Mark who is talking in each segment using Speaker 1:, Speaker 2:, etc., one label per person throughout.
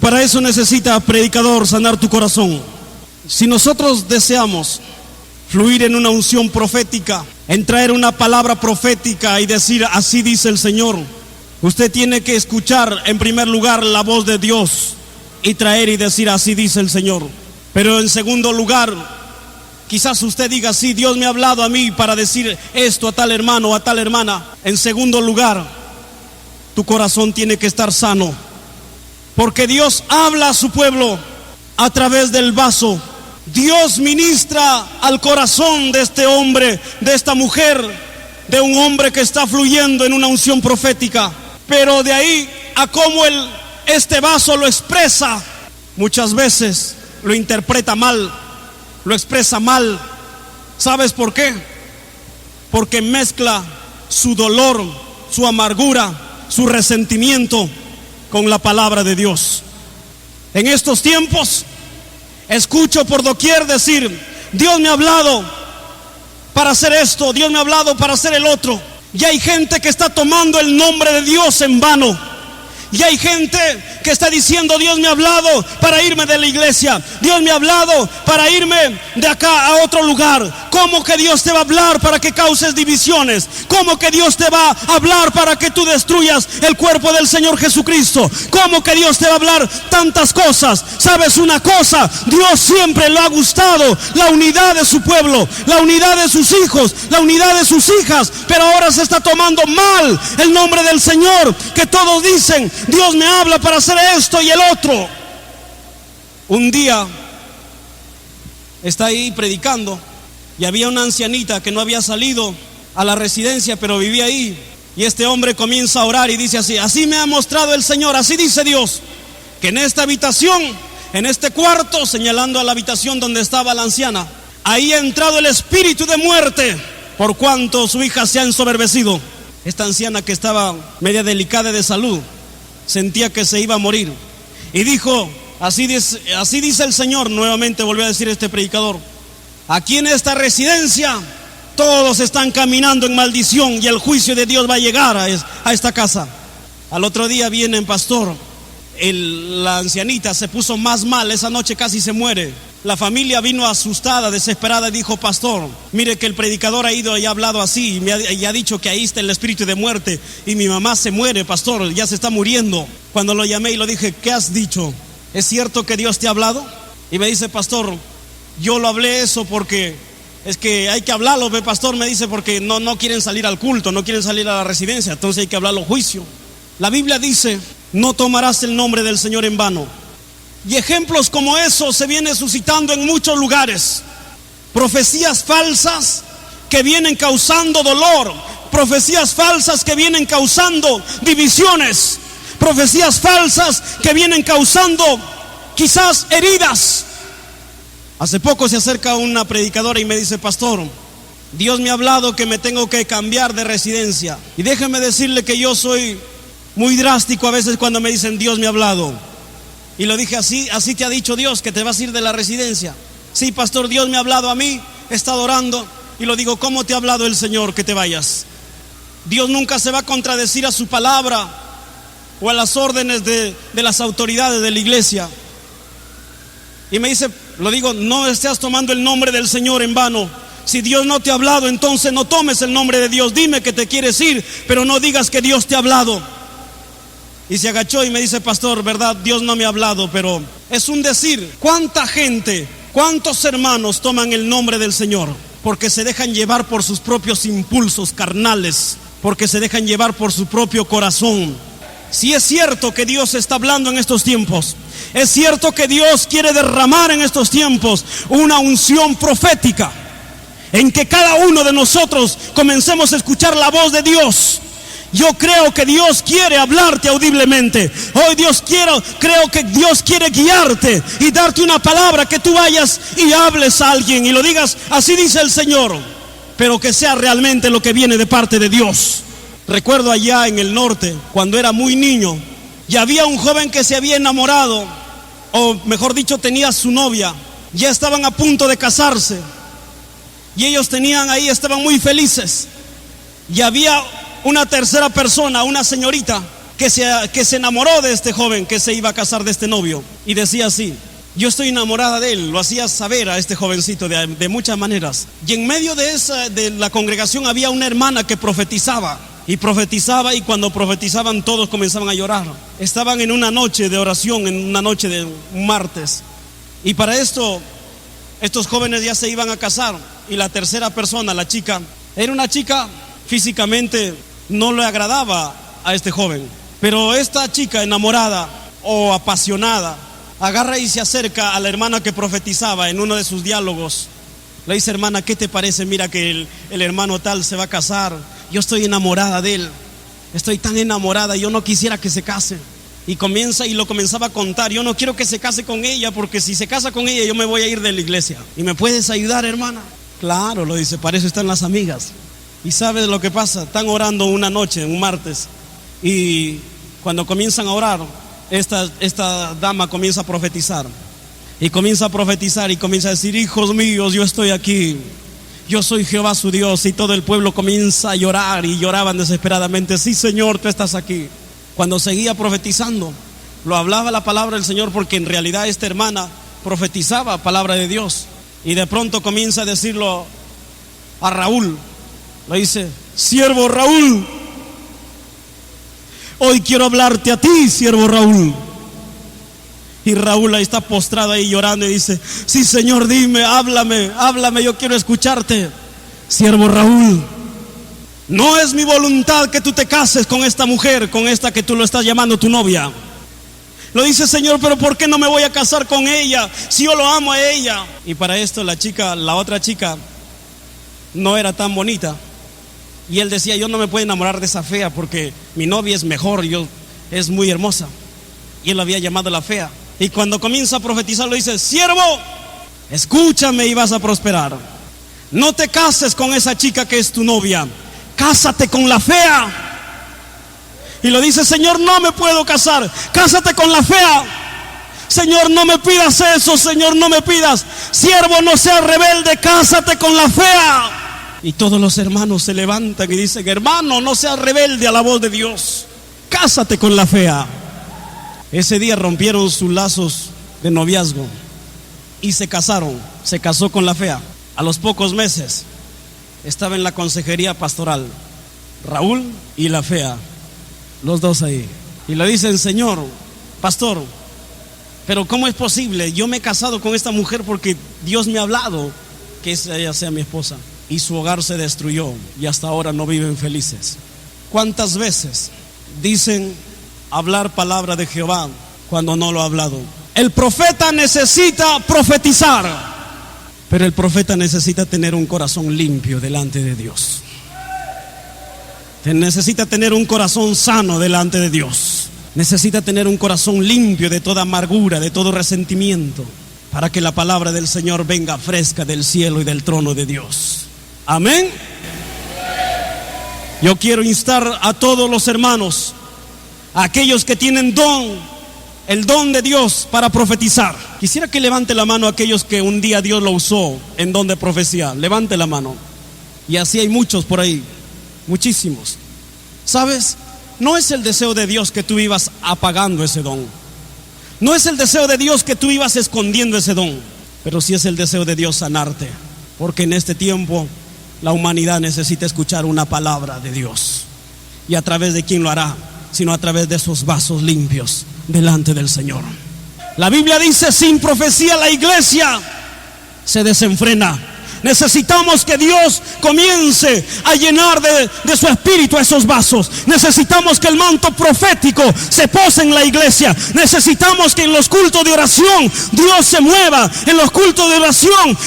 Speaker 1: Para eso necesita, predicador, sanar tu corazón. Si nosotros deseamos fluir en una unción profética, en traer una palabra profética y decir, así dice el Señor, usted tiene que escuchar en primer lugar la voz de Dios y traer y decir, así dice el Señor. Pero en segundo lugar, quizás usted diga, sí, Dios me ha hablado a mí para decir esto a tal hermano o a tal hermana. En segundo lugar, tu corazón tiene que estar sano, porque Dios habla a su pueblo a través del vaso. Dios ministra al corazón de este hombre, de esta mujer, de un hombre que está fluyendo en una unción profética. Pero de ahí a cómo este vaso lo expresa, muchas veces lo interpreta mal, lo expresa mal. ¿Sabes por qué? Porque mezcla su dolor, su amargura, su resentimiento con la palabra de Dios. En estos tiempos escucho por doquier decir, Dios me ha hablado para hacer esto, Dios me ha hablado para hacer el otro. Y hay gente que está tomando el nombre de Dios en vano. Y hay gente que está diciendo, Dios me ha hablado para irme de la iglesia, Dios me ha hablado para irme de acá a otro lugar. ¿Cómo que Dios te va a hablar para que causes divisiones? ¿Cómo que Dios te va a hablar para que tú destruyas el cuerpo del Señor Jesucristo? ¿Cómo que Dios te va a hablar tantas cosas? ¿Sabes una cosa? Dios siempre le ha gustado la unidad de su pueblo, la unidad de sus hijos, la unidad de sus hijas. Pero ahora se está tomando mal el nombre del Señor, que todos dicen, Dios me habla para hacer esto y el otro. Un día está ahí predicando y había una ancianita que no había salido a la residencia, pero vivía ahí. Y este hombre comienza a orar y dice así, así me ha mostrado el Señor, así dice Dios, que en esta habitación, en este cuarto, señalando a la habitación donde estaba la anciana, ahí ha entrado el espíritu de muerte, por cuanto su hija se ha ensoberbecido. Esta anciana, que estaba media delicada de salud, sentía que se iba a morir y dijo, así dice el Señor. Nuevamente volvió a decir este predicador, aquí en esta residencia todos están caminando en maldición y el juicio de Dios va a llegar a esta casa. Al otro día viene pastor, la ancianita se puso más mal, esa noche casi se muere. La familia vino asustada, desesperada, y dijo, pastor, mire que el predicador ha ido y ha hablado así y ha dicho que ahí está el espíritu de muerte y mi mamá se muere, pastor, ya se está muriendo. Cuando lo llamé y lo dije, ¿qué has dicho? ¿Es cierto que Dios te ha hablado? Y me dice, pastor, yo lo hablé eso porque es que hay que hablarlo, pastor, me dice, porque no quieren salir al culto, no quieren salir a la residencia, entonces hay que hablarlo juicio. La Biblia dice, no tomarás el nombre del Señor en vano. Y ejemplos como eso se vienen suscitando en muchos lugares. Profecías falsas que vienen causando dolor, profecías falsas que vienen causando divisiones, profecías falsas que vienen causando quizás heridas. Hace poco se acerca una predicadora y me dice, pastor, Dios me ha hablado que me tengo que cambiar de residencia. Y déjeme decirle que yo soy muy drástico a veces cuando me dicen, Dios me ha hablado. Y lo dije, así te ha dicho Dios que te vas a ir de la residencia. Sí, pastor, Dios me ha hablado a mí, he estado orando. Y lo digo, ¿cómo te ha hablado el Señor que te vayas? Dios nunca se va a contradecir a su palabra o a las órdenes de las autoridades de la iglesia. Y me dice, lo digo, no estés tomando el nombre del Señor en vano. Si Dios no te ha hablado, entonces no tomes el nombre de Dios. Dime que te quieres ir, pero no digas que Dios te ha hablado. Y se agachó y me dice, pastor, verdad, Dios no me ha hablado, pero es un decir. ¿Cuánta gente, cuántos hermanos toman el nombre del Señor? Porque se dejan llevar por sus propios impulsos carnales, porque se dejan llevar por su propio corazón. Si es cierto que Dios está hablando en estos tiempos, es cierto que Dios quiere derramar en estos tiempos una unción profética, en que cada uno de nosotros comencemos a escuchar la voz de Dios. Yo creo que Dios quiere hablarte audiblemente. Hoy creo que Dios quiere guiarte y darte una palabra que tú vayas y hables a alguien y lo digas, así dice el Señor, pero que sea realmente lo que viene de parte de Dios. Recuerdo allá en el norte, cuando era muy niño, y había un joven que se había enamorado, o mejor dicho, tenía su novia, ya estaban a punto de casarse, y ellos estaban muy felices, y había una tercera persona, una señorita, que se enamoró de este joven que se iba a casar, de este novio, y decía así: yo estoy enamorada de él. Lo hacía saber a este jovencito de muchas maneras. Y en medio de la congregación había una hermana que profetizaba. Y profetizaba, y cuando profetizaban todos comenzaban a llorar. Estaban en una noche de oración, en una noche de un martes. Y para esto, estos jóvenes ya se iban a casar. Y la tercera persona, la chica, era una chica físicamente no le agradaba a este joven. Pero esta chica enamorada o apasionada agarra y se acerca a la hermana que profetizaba en uno de sus diálogos. Le dice: hermana, ¿qué te parece? Mira que el hermano tal se va a casar. Yo estoy enamorada de él. Estoy tan enamorada, yo no quisiera que se case. Y lo comenzaba a contar: yo no quiero que se case con ella, porque si se casa con ella yo me voy a ir de la iglesia. ¿Y me puedes ayudar, hermana? Claro, lo dice, para eso están las amigas. ¿Y sabes lo que pasa? Están orando una noche, un martes. Y cuando comienzan a orar, esta dama comienza a profetizar. Y comienza a profetizar y comienza a decir: hijos míos, yo estoy aquí. Yo soy Jehová su Dios. Y todo el pueblo comienza a llorar, y lloraban desesperadamente: sí, Señor, tú estás aquí. Cuando seguía profetizando, lo hablaba la palabra del Señor, porque en realidad esta hermana profetizaba palabra de Dios. Y de pronto comienza a decirlo a Raúl. Le dice: siervo Raúl, hoy quiero hablarte a ti, siervo Raúl. Y Raúl ahí está postrado ahí llorando y dice: sí, Señor, dime, háblame, yo quiero escucharte. Siervo Raúl, no es mi voluntad que tú te cases con esta mujer, con esta que tú lo estás llamando tu novia. Lo dice: Señor, pero ¿por qué no me voy a casar con ella si yo lo amo a ella? Y para esto la otra chica no era tan bonita. Y él decía: yo no me puedo enamorar de esa fea, porque mi novia es mejor, es muy hermosa. Y él la había llamado la fea. Y cuando comienza a profetizar, le dice: siervo, escúchame y vas a prosperar. No te cases con esa chica que es tu novia, cásate con la fea. Y lo dice: Señor, no me puedo casar, cásate con la fea. Señor, no me pidas eso, Señor, no me pidas. Siervo, no seas rebelde, cásate con la fea. Y todos los hermanos se levantan y dicen: hermano, no seas rebelde a la voz de Dios, cásate con la fea. Ese día rompieron sus lazos de noviazgo y se casaron. Se casó con la fea. A los pocos meses estaba en la consejería pastoral Raúl y la fea, los dos ahí. Y le dicen: Señor, pastor, pero ¿cómo es posible? Yo me he casado con esta mujer porque Dios me ha hablado que ella sea mi esposa. Y su hogar se destruyó y hasta ahora no viven felices. ¿Cuántas veces dicen hablar palabra de Jehová cuando no lo ha hablado? El profeta necesita profetizar, pero el profeta necesita tener un corazón limpio delante de Dios. Necesita tener un corazón sano delante de Dios. Necesita tener un corazón limpio de toda amargura, de todo resentimiento, para que la palabra del Señor venga fresca del cielo y del trono de Dios. Amén. Yo quiero instar a todos los hermanos, a aquellos que tienen el don de Dios para profetizar. Quisiera que levante la mano a aquellos que un día Dios lo usó en don de profecía. Levante la mano. Y así hay muchos por ahí, muchísimos. ¿Sabes? No es el deseo de Dios que tú ibas apagando ese don. No es el deseo de Dios que tú ibas escondiendo ese don. Pero sí es el deseo de Dios sanarte. Porque en este tiempo la humanidad necesita escuchar una palabra de Dios. ¿Y a través de quién lo hará? Sino a través de esos vasos limpios delante del Señor. La Biblia dice: sin profecía la iglesia se desenfrena. Necesitamos que Dios comience a llenar de su espíritu a esos vasos. Necesitamos que el manto profético se pose en la iglesia. Necesitamos que en los cultos de oración Dios se mueva. En los cultos de oración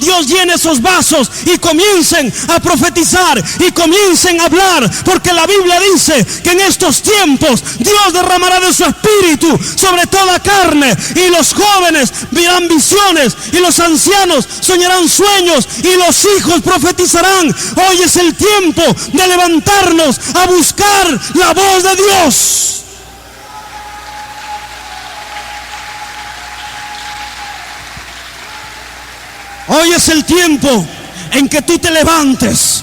Speaker 1: Dios llene esos vasos y comiencen a profetizar y comiencen a hablar, porque la Biblia dice que en estos tiempos Dios derramará de su espíritu sobre toda carne, y los jóvenes verán visiones y los ancianos soñarán sueños y los hijos profetizarán. Hoy es el tiempo de levantarnos a buscar la voz de Dios. Hoy es el tiempo en que tú te levantes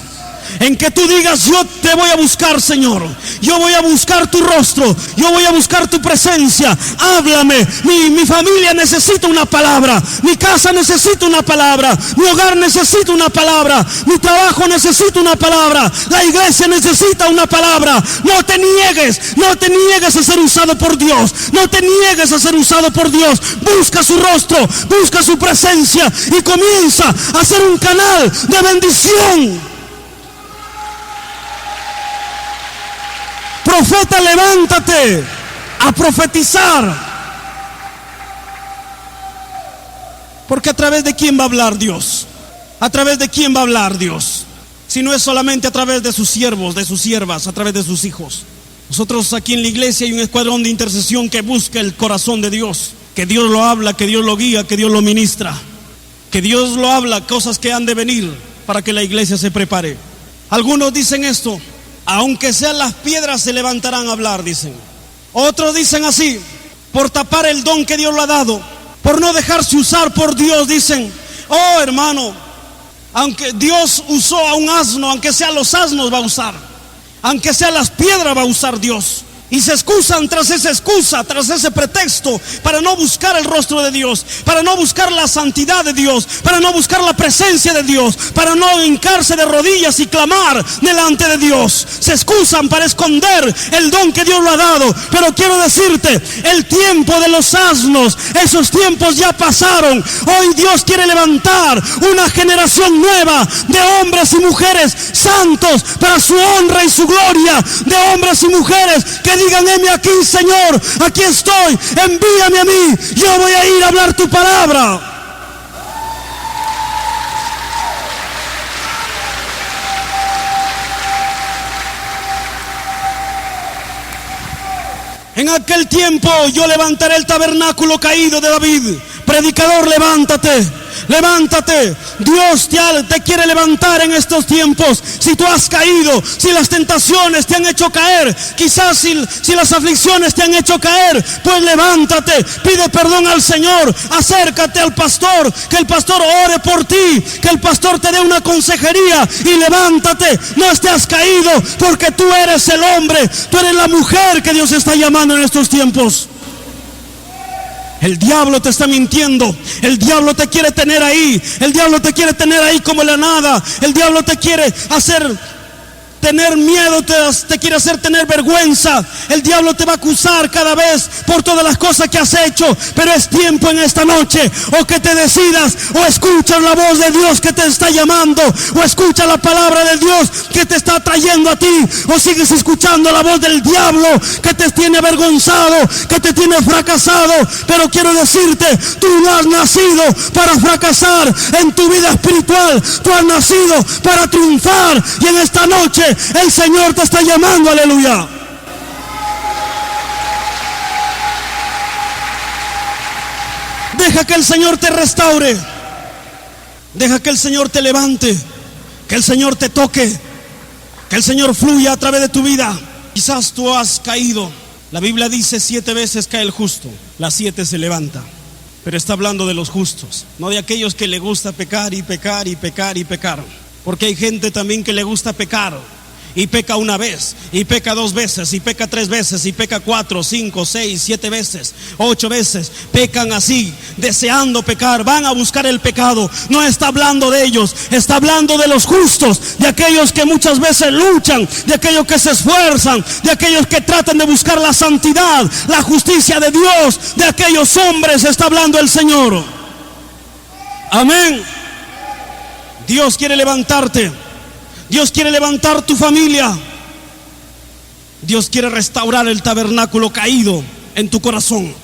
Speaker 1: en que tú digas: yo te voy a buscar, Señor, yo voy a buscar tu rostro, yo voy a buscar tu presencia. Háblame, mi familia necesita una palabra, mi casa necesita una palabra, mi hogar necesita una palabra, mi trabajo necesita una palabra, la iglesia necesita una palabra. No te niegues a ser usado por Dios, no te niegues a ser usado por Dios. Busca su rostro, busca su presencia y comienza a ser un canal de bendición. Profeta, levántate a profetizar. Porque ¿a través de quién va a hablar Dios? ¿A través de quién va a hablar Dios? Si no es solamente a través de sus siervos, de sus siervas, a través de sus hijos. Nosotros aquí en la iglesia hay un escuadrón de intercesión que busca el corazón de Dios. Que Dios lo habla, que Dios lo guía, que Dios lo ministra. Que Dios lo habla, cosas que han de venir para que la iglesia se prepare. Algunos dicen esto: aunque sean las piedras se levantarán a hablar, dicen. Otros dicen así: por tapar el don que Dios le ha dado, por no dejarse usar por Dios, dicen: oh hermano, aunque Dios usó a un asno, aunque sea los asnos va a usar, aunque sea las piedras va a usar Dios. Y se excusan tras esa excusa, tras ese pretexto, para no buscar el rostro de Dios, para no buscar la santidad de Dios, para no buscar la presencia de Dios, para no hincarse de rodillas y clamar delante de Dios. Se excusan para esconder el don que Dios le ha dado. Pero quiero decirte, el tiempo de los asnos, esos tiempos ya pasaron. Hoy Dios quiere levantar una generación nueva de hombres y mujeres santos para su honra y su gloria, de hombres y mujeres que digan: heme aquí, Señor, aquí estoy, envíame a mí, yo voy a ir a hablar tu palabra. En aquel tiempo yo levantaré el tabernáculo caído de David. Predicador, levántate, levántate. Dios te quiere levantar en estos tiempos. Si tú has caído, si las tentaciones te han hecho caer, quizás si las aflicciones te han hecho caer, pues levántate, pide perdón al Señor, acércate al pastor, que el pastor ore por ti, que el pastor te dé una consejería, y levántate. No estés caído, porque tú eres el hombre, tú eres la mujer que Dios está llamando en estos tiempos. El diablo te está mintiendo. El diablo te quiere tener ahí. El diablo te quiere tener ahí como la nada. El diablo te quiere hacer tener miedo, te quiere hacer tener vergüenza. El diablo te va a acusar cada vez por todas las cosas que has hecho. Pero es tiempo en esta noche, o que te decidas, o escuchas la voz de Dios que te está llamando, o escuchas la palabra de Dios que te está trayendo a ti, o sigues escuchando la voz del diablo que te tiene avergonzado, que te tiene fracasado. Pero quiero decirte, tú no has nacido para fracasar en tu vida espiritual, tú has nacido para triunfar. Y en esta noche el Señor te está llamando, aleluya. Deja que el Señor te restaure. Deja que el Señor te levante. Que el Señor te toque. Que el Señor fluya a través de tu vida. Quizás tú has caído. La Biblia dice 7 veces cae el justo, las 7 se levanta. Pero está hablando de los justos, no de aquellos que le gusta pecar y pecar y pecar y pecar. Porque hay gente también que le gusta pecar y peca una vez, y peca 2 veces, y peca 3 veces, y peca 4, 5, 6, 7 veces, 8 veces. Pecan así, deseando pecar, van a buscar el pecado. No está hablando de ellos, está hablando de los justos, de aquellos que muchas veces luchan, de aquellos que se esfuerzan, de aquellos que tratan de buscar la santidad, la justicia de Dios. De aquellos hombres está hablando el Señor. Amén. Dios quiere levantarte. Dios quiere levantar tu familia. Dios quiere restaurar el tabernáculo caído en tu corazón.